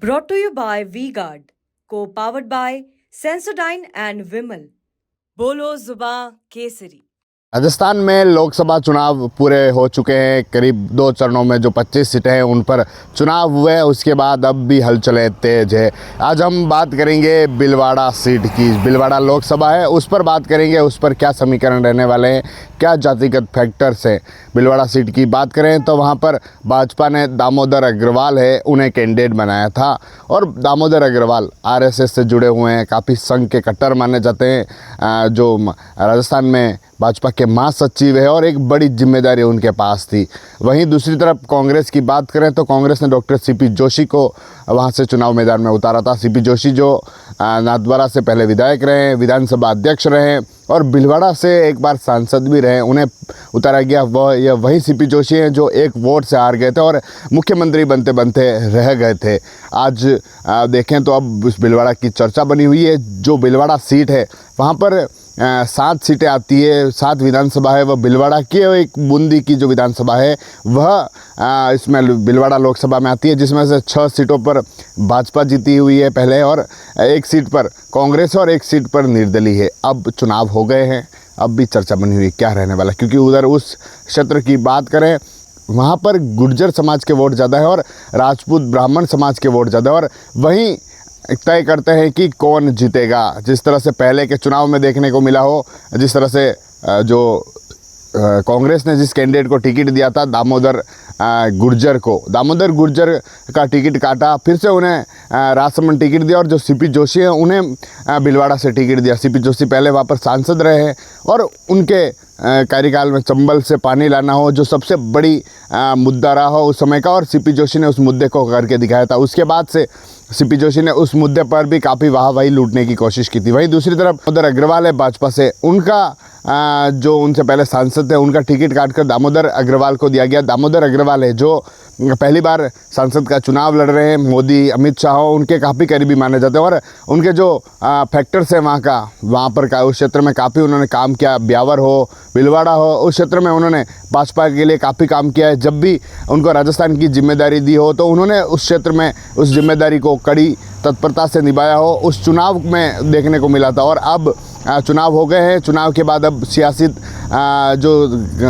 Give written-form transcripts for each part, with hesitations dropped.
Brought to you by V-Guard, co-powered by Sensodyne and Vimal. बोलो जुबां केसरी। राजस्थान में लोकसभा चुनाव पूरे हो चुके हैं। करीब 2 चरणों में जो 25 सीटें हैं उन पर चुनाव हुए, उसके बाद अब भी हलचलें तेज है। आज हम बात करेंगे भीलवाड़ा सीट की। भीलवाड़ा लोकसभा है, उस पर बात करेंगे, उस पर क्या समीकरण रहने वाले हैं, क्या जातिगत फैक्टर्स हैं। भीलवाड़ा सीट की बात करें तो वहाँ पर भाजपा ने दामोदर अग्रवाल है, उन्हें कैंडिडेट बनाया था। और दामोदर अग्रवाल आरएसएस से जुड़े हुए हैं, काफ़ी संघ के कट्टर माने जाते हैं, जो राजस्थान में भाजपा के महासचिव है और एक बड़ी जिम्मेदारी उनके पास थी। वहीं दूसरी तरफ कांग्रेस की बात करें तो कांग्रेस ने डॉक्टर सीपी जोशी को वहां से चुनाव मैदान में उतारा था। सीपी जोशी जो नाथद्वारा से पहले विधायक रहे, विधानसभा अध्यक्ष रहे और भीलवाड़ा से एक बार सांसद भी रहे, उन्हें उतारा गया। वही सीपी जोशी हैं जो एक वोट से हार गए थे और मुख्यमंत्री बनते बनते रह गए थे। आज देखें तो अब उस भीलवाड़ा की चर्चा बनी हुई है। जो भीलवाड़ा सीट है वहाँ पर 7 सीटें आती है, 7 विधानसभा है। वह भीलवाड़ा की और एक बूंदी की जो विधानसभा है वह इसमें भीलवाड़ा लोकसभा में आती है, जिसमें से 6 सीटों पर भाजपा जीती हुई है पहले और 1 सीट पर कांग्रेस और 1 सीट पर निर्दलीय है। अब चुनाव हो गए हैं, अब भी चर्चा बनी हुई क्या रहने वाला, क्योंकि उधर उस क्षेत्र की बात करें वहाँ पर गुर्जर समाज के वोट ज़्यादा है और राजपूत ब्राह्मण समाज के वोट ज़्यादा है। और वहीं तय करते हैं कि कौन जीतेगा। जिस तरह से पहले के चुनाव में देखने को मिला हो, जिस तरह से जो कांग्रेस ने जिस कैंडिडेट को टिकट दिया था दामोदर गुर्जर को, दामोदर गुर्जर का टिकट काटा, फिर से उन्हें राजसमंद टिकट दिया और जो सीपी जोशी हैं उन्हें भीलवाड़ा से टिकट दिया। सीपी जोशी पहले वहाँ पर सांसद रहे हैं और उनके कार्यकाल में चंबल से पानी लाना हो जो सबसे बड़ी मुद्दा रहा हो उस समय का, और सीपी जोशी ने उस मुद्दे को करके दिखाया था। उसके बाद से सीपी जोशी ने उस मुद्दे पर भी काफ़ी वाहवाही लूटने की कोशिश की थी। वहीं दूसरी तरफ दामोदर अग्रवाल है भाजपा से, उनका जो उनसे पहले सांसद थे उनका टिकट काटकर दामोदर अग्रवाल को दिया गया। दामोदर अग्रवाल है जो पहली बार सांसद का चुनाव लड़ रहे हैं, मोदी अमित शाह उनके काफ़ी करीबी माने जाते हैं और उनके जो फैक्टर्स हैं वहाँ पर उस क्षेत्र में काफ़ी उन्होंने काम किया। ब्यावर हो, भीलवाड़ा हो, उस क्षेत्र में उन्होंने भाजपा के लिए काफ़ी काम किया है। जब भी उनको राजस्थान की जिम्मेदारी दी हो तो उन्होंने उस क्षेत्र में उस जिम्मेदारी को कड़ी तत्परता से निभाया हो, उस चुनाव में देखने को मिला था। और अब चुनाव हो गए हैं, चुनाव के बाद अब सियासी जो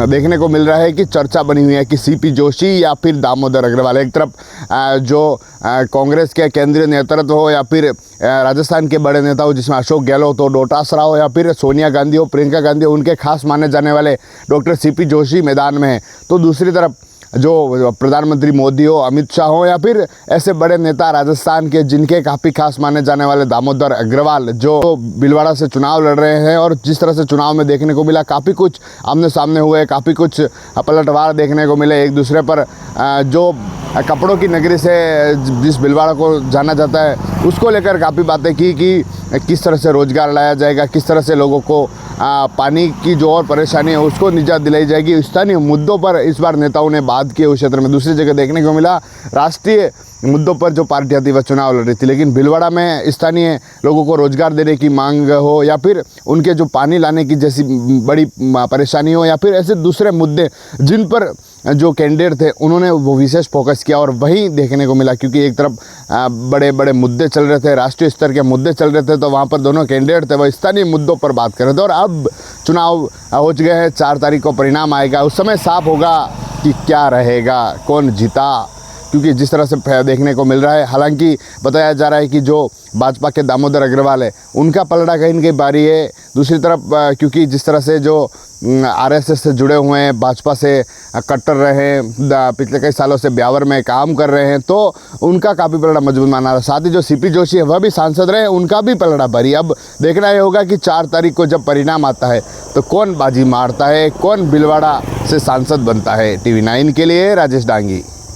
देखने को मिल रहा है कि चर्चा बनी हुई है कि सीपी जोशी या फिर दामोदर अग्रवाल। एक तरफ जो कांग्रेस के केंद्रीय नेतृत्व हो या फिर राजस्थान के बड़े नेता हो जिसमें अशोक गहलोत हो, डोटासरा हो या फिर सोनिया गांधी हो, प्रियंका गांधी हो, उनके खास माने जाने वाले डॉक्टर सीपी जोशी मैदान में है, तो दूसरी तरफ जो प्रधानमंत्री मोदी हो, अमित शाह हो या फिर ऐसे बड़े नेता राजस्थान के जिनके काफ़ी खास माने जाने वाले दामोदर अग्रवाल जो भीलवाड़ा से चुनाव लड़ रहे हैं। और जिस तरह से चुनाव में देखने को मिला, काफ़ी कुछ आमने सामने हुए, काफ़ी कुछ पलटवार देखने को मिले एक दूसरे पर। जो कपड़ों की नगरी से जिस भीलवाड़ा को जाना जाता है उसको लेकर काफ़ी बातें की कि किस तरह से रोज़गार लाया जाएगा, किस तरह से लोगों को पानी की जो और परेशानी है उसको निजात दिलाई जाएगी। स्थानीय मुद्दों पर इस बार नेताओं ने बात की उस क्षेत्र में। दूसरी जगह देखने को मिला राष्ट्रीय मुद्दों पर जो पार्टियां थी वह चुनाव लड़ रही थी, लेकिन भीलवाड़ा में स्थानीय लोगों को रोजगार देने की मांग हो या फिर उनके जो पानी लाने की जैसी बड़ी परेशानी हो या फिर ऐसे दूसरे मुद्दे जिन पर जो कैंडिडेट थे उन्होंने वो विशेष फोकस किया। और वही देखने को मिला, क्योंकि एक तरफ बड़े बड़े मुद्दे चल रहे थे, राष्ट्रीय स्तर के मुद्दे चल रहे थे, तो वहाँ पर दोनों कैंडिडेट थे वह स्थानीय मुद्दों पर बात कर रहे थे। और अब चुनाव हो गए हैं, 4 तारीख को परिणाम आएगा, उस समय साफ होगा कि क्या रहेगा, कौन जीता। क्योंकि जिस तरह से देखने को मिल रहा है, हालांकि बताया जा रहा है कि जो भाजपा के दामोदर अग्रवाल है उनका पलड़ा कहीं न कहीं भारी है। दूसरी तरफ क्योंकि जिस तरह से जो आरएसएस से जुड़े हुए हैं, भाजपा से कट्टर रहे हैं, पिछले कई सालों से ब्यावर में काम कर रहे हैं, तो उनका काफ़ी पलड़ा मजबूत माना रहा है। साथ ही जो सीपी जोशी है वह भी सांसद रहे, उनका भी पलड़ा भारी। अब देखना ये होगा कि 4 तारीख को जब परिणाम आता है तो कौन बाजी मारता है, कौन भीलवाड़ा से सांसद बनता है। TV9 के लिए राजेश डांगी।